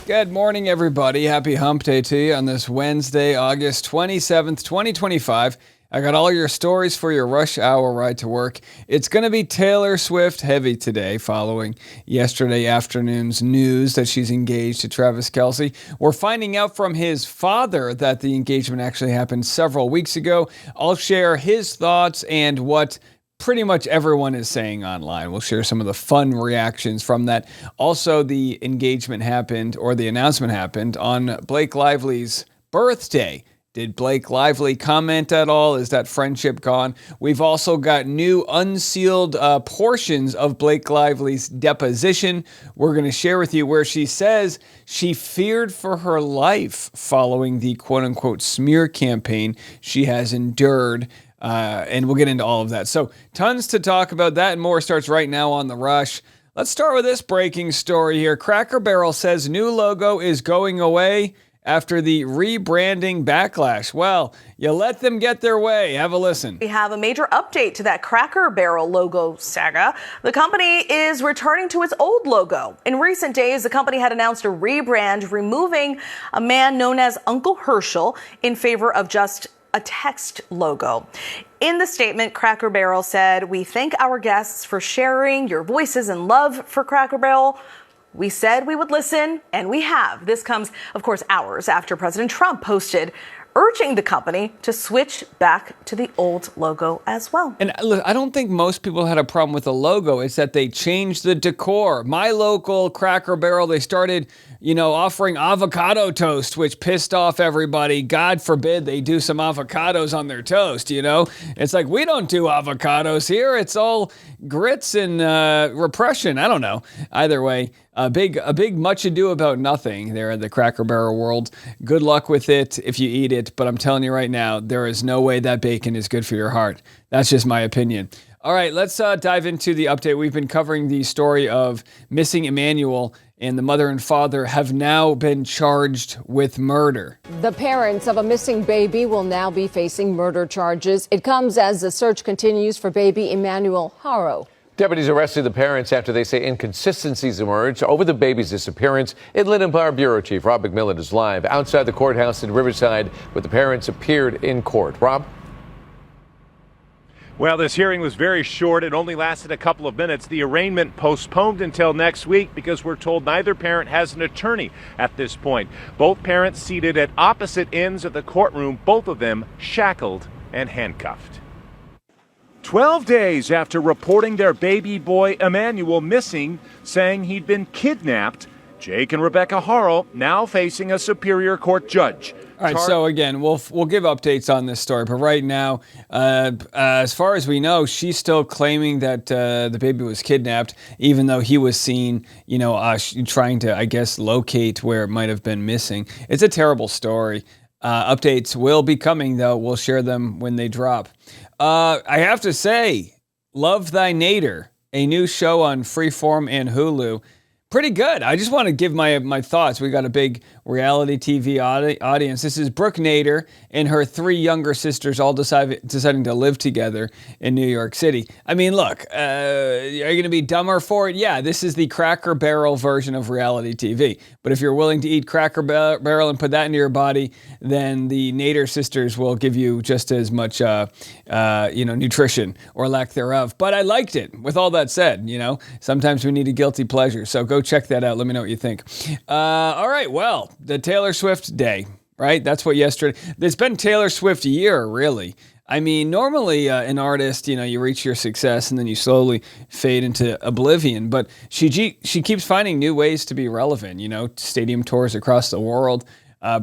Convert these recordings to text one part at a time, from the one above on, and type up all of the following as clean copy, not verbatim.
Good morning, everybody. Happy Hump Day to you on this Wednesday, August 27th, 2025. I got all your stories for your rush hour ride to work. It's going to be Taylor Swift heavy today following yesterday afternoon's news that she's engaged to Travis Kelce. We're finding out from his father that the engagement actually happened several weeks ago. I'll share his thoughts and what pretty much everyone is saying online. We'll share some of the fun reactions from that. Also, the engagement happened, or the announcement happened, on Blake Lively's birthday. Did Blake Lively comment at all? Is that friendship gone? We've also got new unsealed portions of Blake Lively's deposition. We're going to share with you where she says she feared for her life following the quote-unquote smear campaign she has endured. And we'll get into all of that. So tons to talk about. That and more starts right now on The Rush. Let's start with this breaking story here. Cracker Barrel says new logo is going away after the rebranding backlash. Well, you let them get their way. Have a listen. We have a major update to that Cracker Barrel logo saga. The company is returning to its old logo. In recent days, the company had announced a rebrand, removing a man known as Uncle Herschel in favor of just a text logo. In the statement, Cracker Barrel said, "We thank our guests for sharing your voices and love for Cracker Barrel. We said we would listen, and we have." This comes, of course, hours after President Trump posted urging the company to switch back to the old logo as well. And look, I don't think most people had a problem with the logo. It's that they changed the decor. My local Cracker Barrel, they started, offering avocado toast, which pissed off everybody. God forbid they do some avocados on their toast, It's like, we don't do avocados here. It's all grits and repression. I don't know. Either way, a big much ado about nothing there in the Cracker Barrel world. Good luck with it if you eat it, but I'm telling you right now, there is no way that bacon is good for your heart. That's just my opinion. All right, let's dive into the update. We've been covering the story of missing Emmanuel, and the mother and father have now been charged with murder. The parents of a missing baby will now be facing murder charges. It comes as the search continues for baby Emmanuel Haro. Deputies arrested the parents after they say inconsistencies emerged over the baby's disappearance. Inland Empire Bureau Chief Rob McMillan is live outside the courthouse in Riverside, where the parents appeared in court. Rob? Well, this hearing was very short. It only lasted a couple of minutes. The arraignment postponed until next week because we're told neither parent has an attorney at this point. Both parents seated at opposite ends of the courtroom, both of them shackled and handcuffed. 12 days after reporting their baby boy Emmanuel missing, saying he'd been kidnapped, Jake and Rebecca Haro now facing a Superior Court judge. All right, so again, we'll give updates on this story, but right now, as far as we know, she's still claiming that the baby was kidnapped, even though he was seen, trying to, I guess, locate where it might have been missing. It's a terrible story. Updates will be coming, though. We'll share them when they drop. I have to say, Love Thy Nader, a new show on Freeform and Hulu. Pretty good. I just want to give my thoughts. We got a big reality TV audience. This is Brooke Nader and her three younger sisters all deciding to live together in New York City. I mean, look, are you going to be dumber for it? Yeah, this is the Cracker Barrel version of reality TV. But if you're willing to eat Cracker Barrel and put that into your body, then the Nader sisters will give you just as much, nutrition or lack thereof. But I liked it. With all that said, sometimes we need a guilty pleasure. So go check that out. Let me know what you think. All right. Well, the Taylor Swift day, right? That's what yesterday. It's been Taylor Swift year, really. I mean, normally an artist, you reach your success and then you slowly fade into oblivion. But she keeps finding new ways to be relevant. Stadium tours across the world,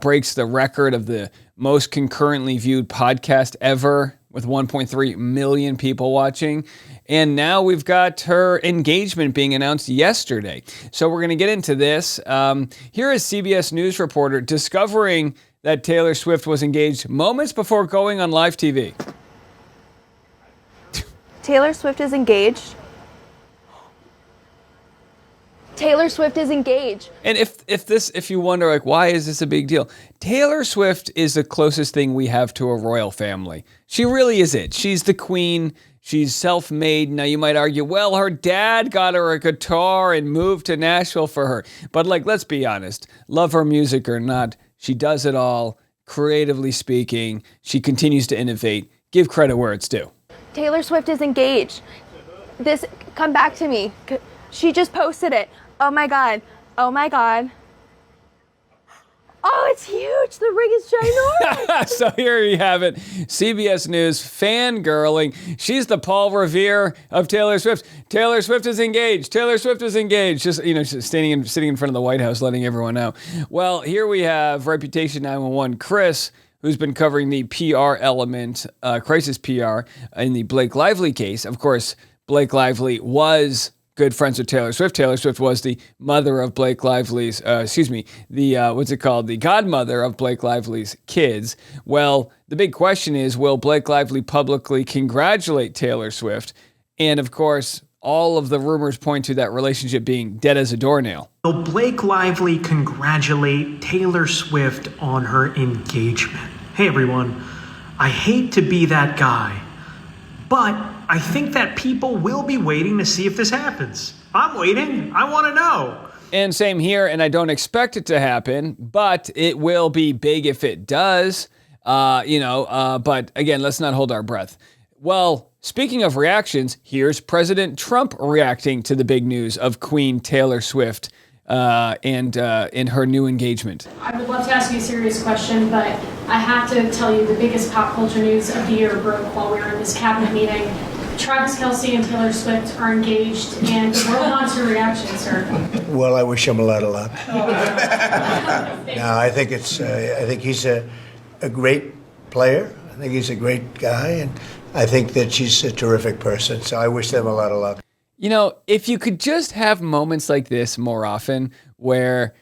breaks the record of the most concurrently viewed podcast ever, with 1.3 million people watching. And now we've got her engagement being announced yesterday. So we're going to get into this. Here is CBS News reporter discovering that Taylor Swift was engaged moments before going on live TV. Taylor Swift is engaged. Taylor Swift is engaged. And if you wonder, why is this a big deal? Taylor Swift is the closest thing we have to a royal family. She really is it. She's the queen. She's self-made. Now, you might argue, well, her dad got her a guitar and moved to Nashville for her. But, let's be honest. Love her music or not, she does it all. Creatively speaking, she continues to innovate. Give credit where it's due. Taylor Swift is engaged. Come back to me. She just posted it. Oh my God. Oh my God. Oh, it's huge. The ring is ginormous. So here you have it. CBS News fangirling. She's the Paul Revere of Taylor Swift. Taylor Swift is engaged. Taylor Swift is engaged. Just, just sitting in front of the White House, letting everyone know. Well, here we have Reputation 911 Chris, who's been covering the PR element, crisis PR, in the Blake Lively case. Of course, Blake Lively was good friends with Taylor Swift. Taylor Swift was the mother of Blake Lively's, the godmother of Blake Lively's kids. Well, the big question is, will Blake Lively publicly congratulate Taylor Swift? And of course, all of the rumors point to that relationship being dead as a doornail. Will Blake Lively congratulate Taylor Swift on her engagement? Hey everyone, I hate to be that guy, but I think that people will be waiting to see if this happens. I'm waiting. I want to know. And same here, and I don't expect it to happen, but it will be big if it does. But again, let's not hold our breath. Well, speaking of reactions, here's President Trump reacting to the big news of Queen Taylor Swift and in her new engagement. I would love to ask you a serious question, but I have to tell you the biggest pop culture news of the year broke while we were in this cabinet meeting. Travis Kelce and Taylor Swift are engaged, and the world wants your reaction, sir. Well, I wish him a lot of luck. No, I think he's a great player. I think he's a great guy, and I think that she's a terrific person. So I wish them a lot of luck. If you could just have moments like this more often, where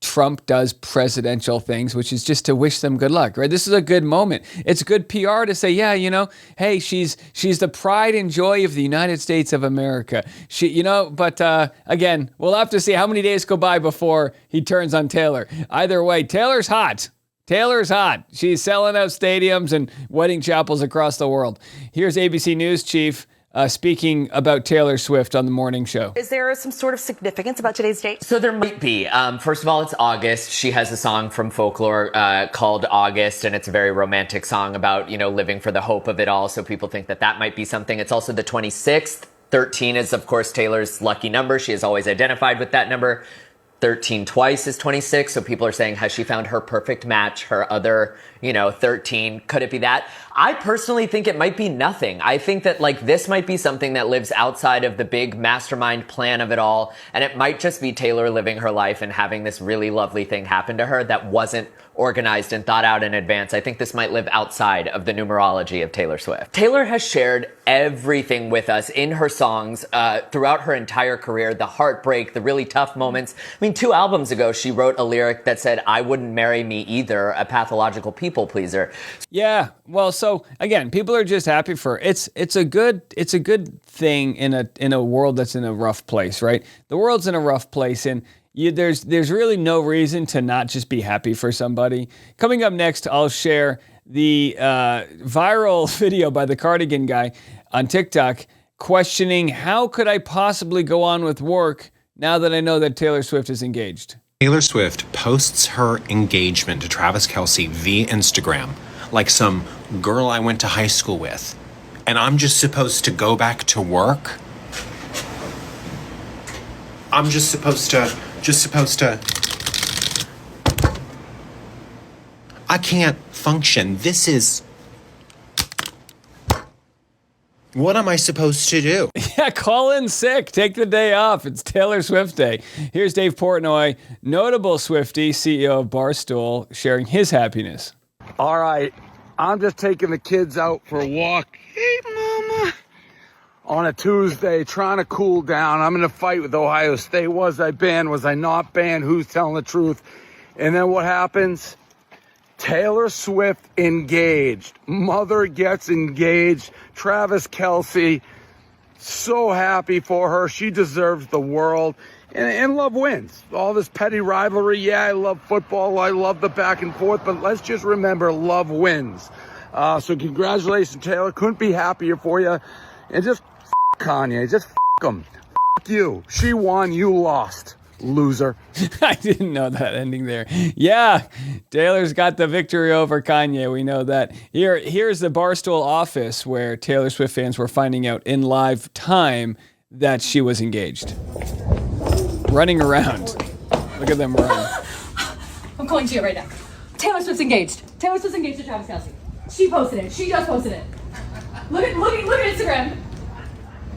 Trump does presidential things, which is just to wish them good luck, right? This is a good moment. It's good PR to say, yeah, hey, she's the pride and joy of the United States of America. Again, we'll have to see how many days go by before he turns on Taylor. Either way, Taylor's hot. Taylor's hot. She's selling out stadiums and wedding chapels across the world. Here's ABC News chief speaking about Taylor Swift on the morning show. Is there some sort of significance about today's date? So there might be. First of all, it's August. She has a song from folklore called August, and it's a very romantic song about, living for the hope of it all. So people think that might be something. It's also the 26th. 13 is, of course, Taylor's lucky number. She has always identified with that number. 13 twice is 26. So people are saying, has she found her perfect match, her other, 13? Could it be that? I personally think it might be nothing. I think that this might be something that lives outside of the big mastermind plan of it all. And it might just be Taylor living her life and having this really lovely thing happen to her that wasn't organized and thought out in advance. I think this might live outside of the numerology of Taylor Swift. Taylor has shared everything with us in her songs throughout her entire career, the heartbreak, the really tough moments. 2 albums ago, she wrote a lyric that said, "I wouldn't marry me either, a pathological people pleaser." Yeah, well, so again, people are just happy for her. It's a good thing in a world that's in a rough place, right? The world's in a rough place, and there's really no reason to not just be happy for somebody. Coming up next, I'll share the viral video by the Cardigan guy on TikTok questioning, how could I possibly go on with work now that I know that Taylor Swift is engaged? Taylor Swift posts her engagement to Travis Kelce via Instagram like some girl I went to high school with. And I'm just supposed to go back to work? I'm just supposed to... I can't function. This is... What am I supposed to do? Yeah, call in sick. Take the day off. It's Taylor Swift Day. Here's Dave Portnoy, notable Swiftie, CEO of Barstool, sharing his happiness. All right, I'm just taking the kids out for a walk. Hey, Mama. On a Tuesday, trying to cool down. I'm in a fight with Ohio State. Was I banned? Was I not banned? Who's telling the truth? And then what happens? Taylor Swift engaged. Mother gets engaged. Travis Kelce, so happy for her. She deserves the world. And love wins. All this petty rivalry. Yeah, I love football. I love the back and forth. But let's just remember, love wins. So congratulations, Taylor. Couldn't be happier for you. And just Kanye. Just him. You. She won, you lost. Loser. I didn't know that ending there. Yeah, Taylor's got the victory over Kanye. We know that. Here's the Barstool office where Taylor Swift fans were finding out in live time that she was engaged. Running around. Look at them run. I'm calling to you right now. Taylor Swift's engaged. Taylor Swift's engaged to Travis Kelce. She posted it. She just posted it. Look at Instagram.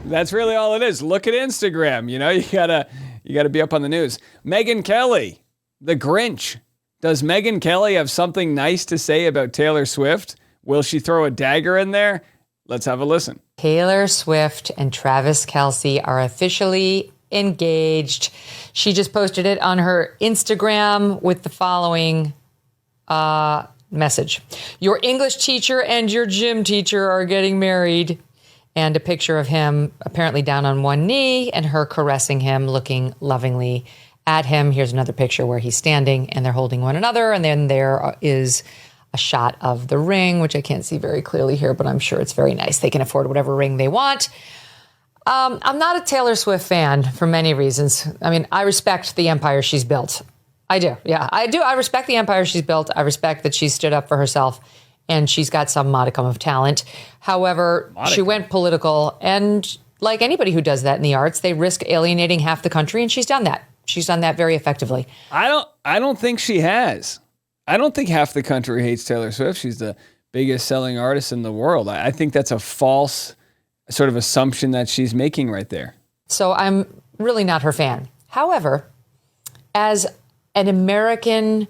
That's really all it is. Look at Instagram. You know, you gotta be up on the news. Megyn Kelly, the Grinch. Does Megyn Kelly have something nice to say about Taylor Swift? Will she throw a dagger in there? Let's have a listen. Taylor Swift and Travis Kelce are officially engaged. She just posted it on her Instagram with the following message. Your English teacher and your gym teacher are getting married. And a picture of him apparently down on one knee and her caressing him, looking lovingly at him. Here's another picture where he's standing and they're holding one another. And then there is a shot of the ring, which I can't see very clearly here, but I'm sure it's very nice. They can afford whatever ring they want. I'm not a Taylor Swift fan for many reasons. I mean, I respect the empire she's built. I do. Yeah, I do. I respect the empire she's built. I respect that she stood up for herself. And she's got some modicum of talent. However, she went political. And like anybody who does that in the arts, they risk alienating half the country. And she's done that. She's done that very effectively. I don't think she has. I don't think half the country hates Taylor Swift. She's the biggest selling artist in the world. I think that's a false sort of assumption that she's making right there. So I'm really not her fan. However, as an American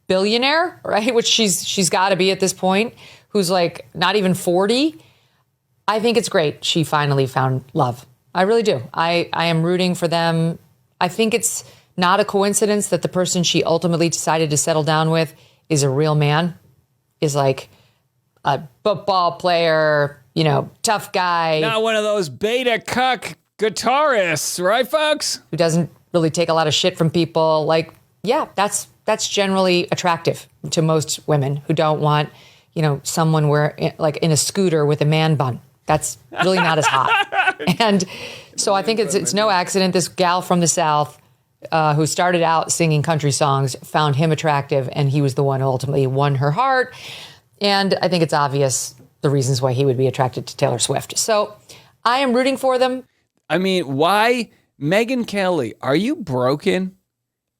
billionaire, right, which she's got to be at this point, who's like not even 40, I think it's great she finally found love. I really do. I am rooting for them. I think it's not a coincidence that the person she ultimately decided to settle down with is a real man, is like a football player, you know, tough guy. Not one of those beta cuck guitarists, right, folks? Who doesn't really take a lot of shit from people. Like, yeah, that's generally attractive to most women who don't want, you know, someone like in a scooter with a man bun. That's really not as hot. And so I think it's no accident this gal from the South who started out singing country songs found him attractive, and he was the one who ultimately won her heart. And I think it's obvious the reasons why he would be attracted to Taylor Swift. So I am rooting for them. I mean, why? Megyn Kelly, are you broken?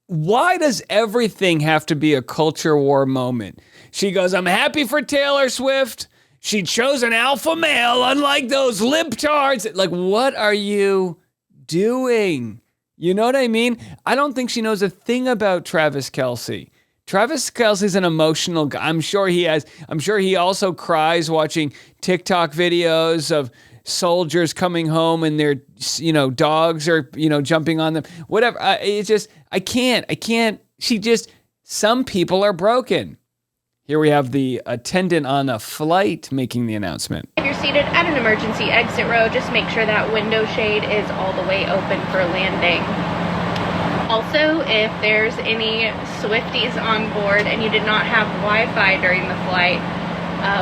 Why does everything have to be a culture war moment? She goes, I'm happy for Taylor Swift. She chose an alpha male, unlike those libtards. Like, what are you doing? You know what I mean? I don't think she knows a thing about Travis Kelce. Travis Kelce's an emotional guy. I'm sure he also cries watching TikTok videos of soldiers coming home and their, you know, dogs are, you know, jumping on them. Whatever. I can't. Some people are broken. Here we have the attendant on a flight making the announcement. If you're seated at an emergency exit row, just make sure that window shade is all the way open for landing. Also, if there's any Swifties on board and you did not have Wi-Fi during the flight,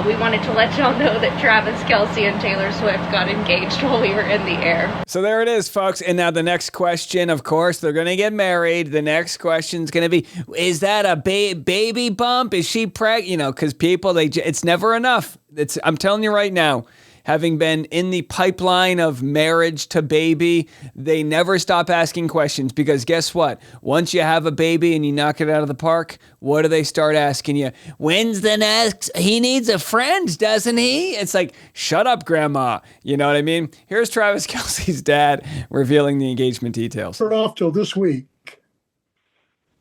we wanted to let y'all know that Travis Kelce and Taylor Swift got engaged while we were in the air. So there it is, folks. And now the next question, of course, they're going to get married. The next question is going to be, is that a baby bump? Is she pregnant? You know, because people, it's never enough. I'm telling you right now, having been in the pipeline of marriage to baby, they never stop asking questions, because guess what? Once you have a baby and you knock it out of the park, what do they start asking you? When's the next? He needs a friend, doesn't he? It's like, shut up, grandma. You know what I mean? Here's Travis Kelce's dad revealing the engagement details. Put it off till this week.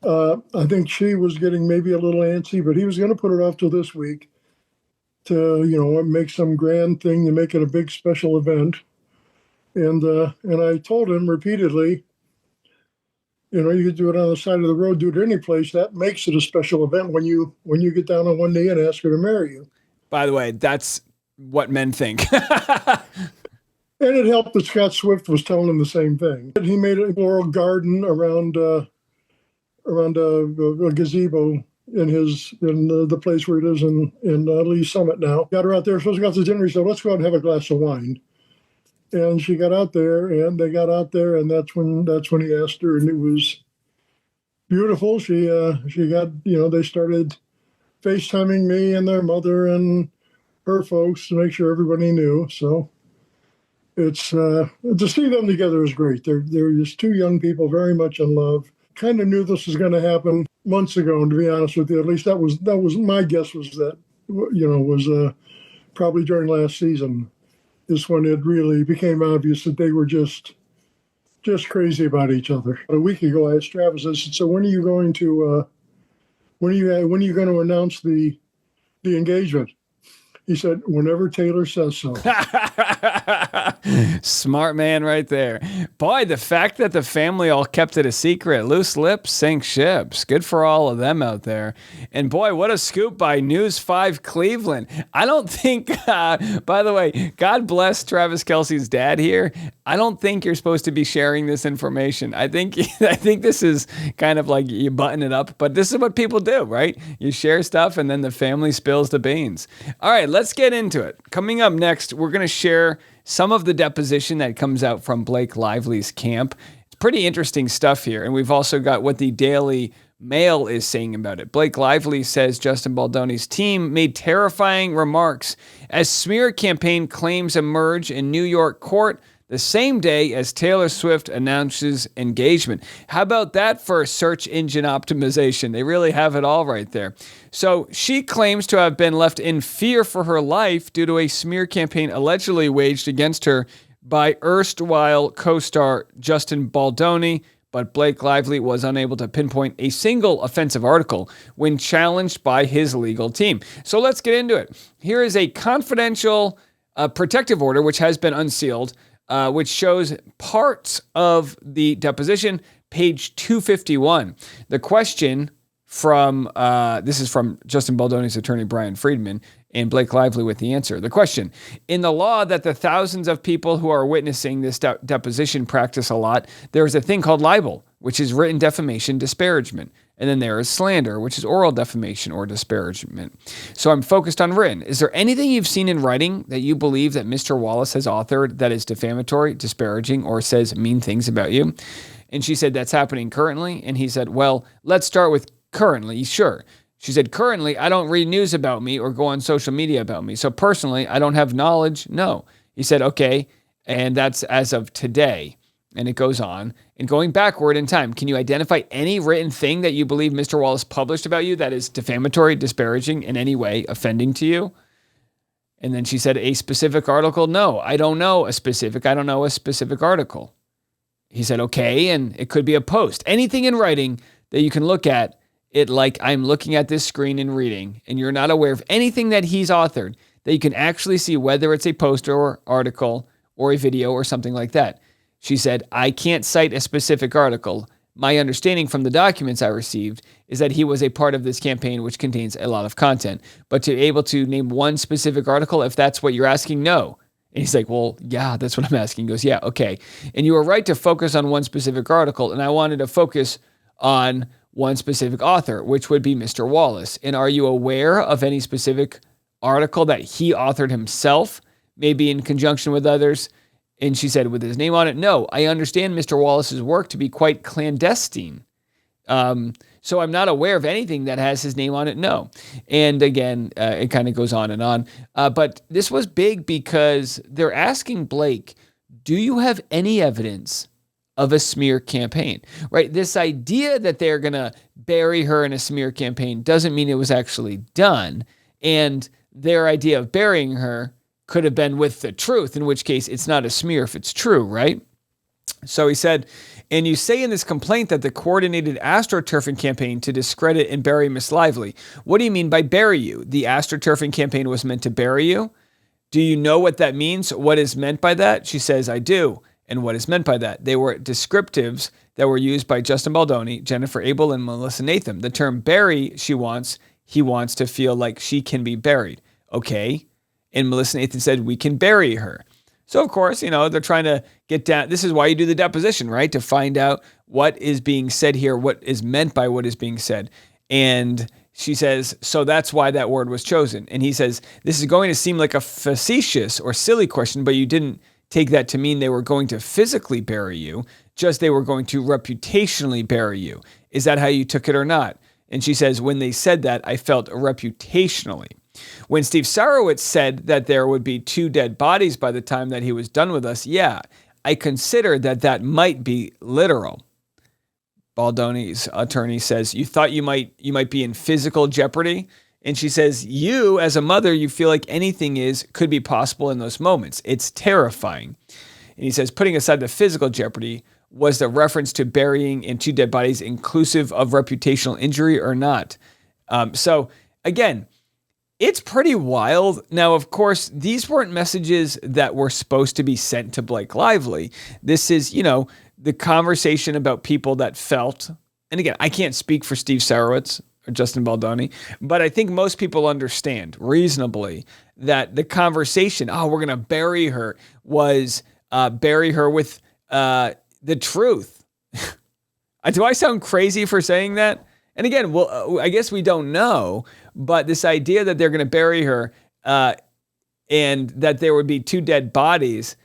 I think she was getting maybe a little antsy, but he was going to put it off till this week to, you know, make some grand thing to make it a big special event. And I told him repeatedly, you know, you could do it on the side of the road, do it any place. That makes it a special event when you get down on one knee and ask her to marry you. By the way, that's what men think. And it helped that Scott Swift was telling him the same thing. He made a floral garden around a gazebo in the place where he lives in Lee Summit now. Got her out there, supposed to go out to dinner. He said, let's go out and have a glass of wine. And she got out there, and they got out there, and that's when he asked her, and it was beautiful. She got, they started FaceTiming me and their mother and her folks to make sure everybody knew. So it's to see them together is great. They're just two young people very much in love. Kind of knew this was going to happen months ago, and to be honest with you, at least that was my guess was that was probably during last season is when it really became obvious that they were just crazy about each other. A week ago, I asked Travis, I said, "So when are you going to announce the engagement?" He said, "Whenever Taylor says so." Smart man right there. Boy, the fact that the family all kept it a secret. Loose lips sink ships. Good for all of them out there. And boy, what a scoop by News 5 Cleveland. I don't think, by the way, God bless Travis Kelce's dad here. I don't think you're supposed to be sharing this information. I think this is kind of like you button it up, but this is what people do, right? You share stuff and then the family spills the beans. All right, let's get into it. Coming up next, we're going to share some of the deposition that comes out from Blake Lively's camp. It's pretty interesting stuff here. And we've also got what the Daily Mail is saying about it. Blake Lively says Justin Baldoni's team made terrifying remarks as smear campaign claims emerge in New York court the same day as Taylor Swift announces engagement. How about that for search engine optimization? They really have it all right there. So she claims to have been left in fear for her life due to a smear campaign allegedly waged against her by erstwhile co-star Justin Baldoni, but Blake Lively was unable to pinpoint a single offensive article when challenged by his legal team. So let's get into it. Here is a confidential protective order, which has been unsealed, which shows parts of the deposition, page 251. The question from, this is from Justin Baldoni's attorney, Brian Friedman, and Blake Lively with the answer. The question, in the law that the thousands of people who are witnessing this deposition practice a lot, there is a thing called libel, which is written defamation, disparagement. And then there is slander, which is oral defamation or disparagement. So I'm focused on written. Is there anything you've seen in writing that you believe that Mr. Wallace has authored that is defamatory, disparaging, or says mean things about you? And she said, that's happening currently. And he said, well, let's start with currently. Sure. She said, currently, I don't read news about me or go on social media about me. So personally, I don't have knowledge. No. He said, okay. And that's as of today. And it goes on. And going backward in time, can you identify any written thing that you believe Mr. Wallace published about you that is defamatory, disparaging, in any way offending to you? And then she said, a specific article? No, I don't know a specific article. He said, okay, and it could be a post. Anything in writing that you can look at it like I'm looking at this screen and reading, and you're not aware of anything that he's authored, that you can actually see whether it's a post or article or a video or something like that. She said, I can't cite a specific article. My understanding from the documents I received is that he was a part of this campaign, which contains a lot of content. But to be able to name one specific article, if that's what you're asking, no. And he's like, well, yeah, that's what I'm asking. He goes, yeah, okay. And you were right to focus on one specific article, and I wanted to focus on one specific author, which would be Mr. Wallace. And are you aware of any specific article that he authored himself, maybe in conjunction with others? And she said, with his name on it, no. I understand Mr. Wallace's work to be quite clandestine. So I'm not aware of anything that has his name on it, no. And again, it kind of goes on and on. But this was big because they're asking Blake, do you have any evidence of a smear campaign, right? This idea that they're going to bury her in a smear campaign doesn't mean it was actually done. And their idea of burying her could have been with the truth, in which case it's not a smear if it's true, right? So he said, and you say in this complaint that the coordinated astroturfing campaign to discredit and bury Miss Lively. What do you mean by bury you? The astroturfing campaign was meant to bury you? Do you know what that means? What is meant by that? She says, I do. And what is meant by that? They were descriptives that were used by Justin Baldoni, Jennifer Abel, and Melissa Nathan. The term bury, he wants to feel like she can be buried. Okay. And Melissa Nathan said, we can bury her. So, of course, they're trying to get down. This is why you do the deposition, right? To find out what is being said here, what is meant by what is being said. And she says, so that's why that word was chosen. And he says, this is going to seem like a facetious or silly question, but you didn't take that to mean they were going to physically bury you, just they were going to reputationally bury you. Is that how you took it or not? And she says, when they said that, I felt reputationally. When Steve Sarowitz said that there would be 2 dead bodies by the time that he was done with us, yeah, I considered that might be literal. Baldoni's attorney says, you thought you might be in physical jeopardy? And she says, you, as a mother, you feel like anything could be possible in those moments. It's terrifying. And he says, putting aside the physical jeopardy, was the reference to burying in 2 dead bodies inclusive of reputational injury or not? So again, it's pretty wild. Now, of course, these weren't messages that were supposed to be sent to Blake Lively. This is, the conversation about people that felt, and again, I can't speak for Steve Sarowitz or Justin Baldoni, but I think most people understand reasonably that the conversation, we're going to bury her, was bury her with the truth. Do I sound crazy for saying that? And again, well, I guess we don't know, but this idea that they're going to bury her and that there would be 2 dead bodies,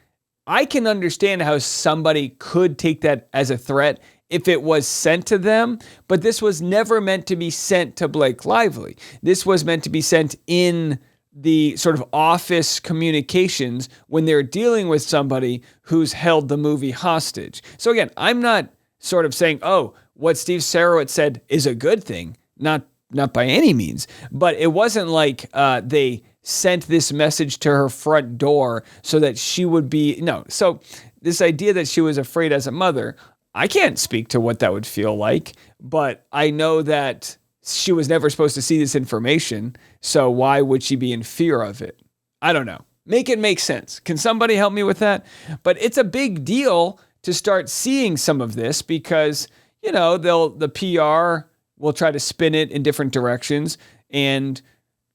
I can understand how somebody could take that as a threat if it was sent to them, but this was never meant to be sent to Blake Lively. This was meant to be sent in the sort of office communications when they're dealing with somebody who's held the movie hostage. So again, I'm not sort of saying, what Steve Sarowitz said is a good thing, not by any means, but it wasn't like they sent this message to her front door so that she would be, no. So this idea that she was afraid as a mother, I can't speak to what that would feel like, but I know that she was never supposed to see this information, so why would she be in fear of it? I don't know. Make it make sense. Can somebody help me with that? But it's a big deal to start seeing some of this because, the PR will try to spin it in different directions, and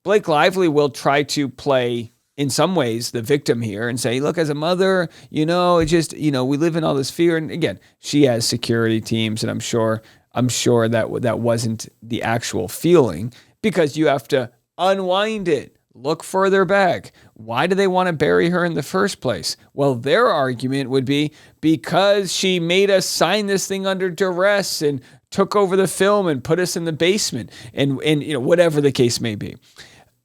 Blake Lively will try to play, in some ways, the victim here and say, look, as a mother, it just, we live in all this fear. And again, she has security teams, and I'm sure that wasn't the actual feeling because you have to unwind it. Look further back. Why do they want to bury her in the first place? Well, their argument would be because she made us sign this thing under duress and took over the film and put us in the basement and whatever the case may be.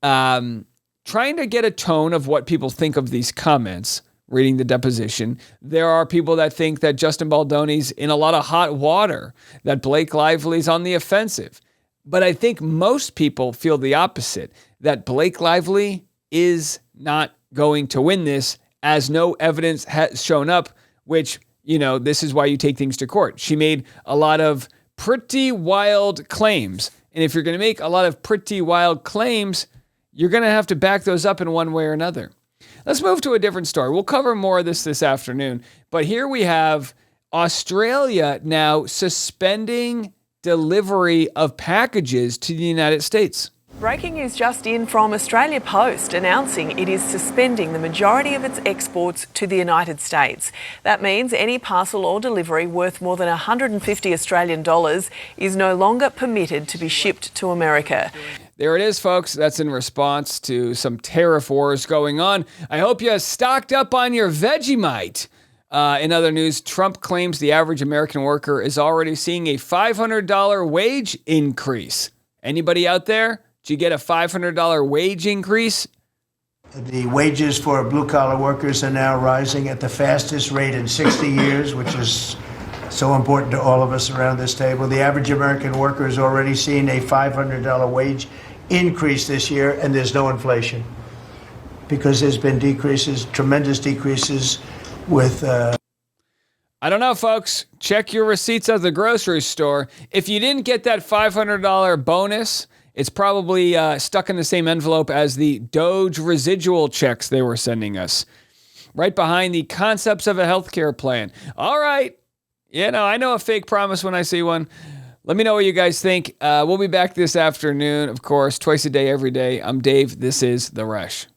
Trying to get a tone of what people think of these comments, reading the deposition, there are people that think that Justin Baldoni's in a lot of hot water, that Blake Lively's on the offensive. But I think most people feel the opposite, that Blake Lively is not going to win this as no evidence has shown up, which, this is why you take things to court. She made a lot of pretty wild claims. And if you're going to make a lot of pretty wild claims, you're going to have to back those up in one way or another. Let's move to a different story. We'll cover more of this afternoon. But here we have Australia now suspending delivery of packages to the United States. Breaking news just in from Australia Post announcing it is suspending the majority of its exports to the United States. That means any parcel or delivery worth more than 150 Australian dollars is no longer permitted to be shipped to America. There it is, folks. That's in response to some tariff wars going on. I hope you stocked up on your Vegemite. In other news, Trump claims the average American worker is already seeing a $500 wage increase. Anybody out there? Did you get a $500 wage increase? The wages for blue-collar workers are now rising at the fastest rate in 60 years, which is so important to all of us around this table. The average American worker is already seeing a $500 wage increase this year, and there's no inflation because there's been decreases, tremendous decreases with... I don't know, folks. Check your receipts at the grocery store. If you didn't get that $500 bonus, it's probably stuck in the same envelope as the Doge residual checks they were sending us. Right behind the concepts of a healthcare plan. All right. I know a fake promise when I see one. Let me know what you guys think. We'll be back this afternoon, of course, twice a day, every day. I'm Dave. This is The Rush.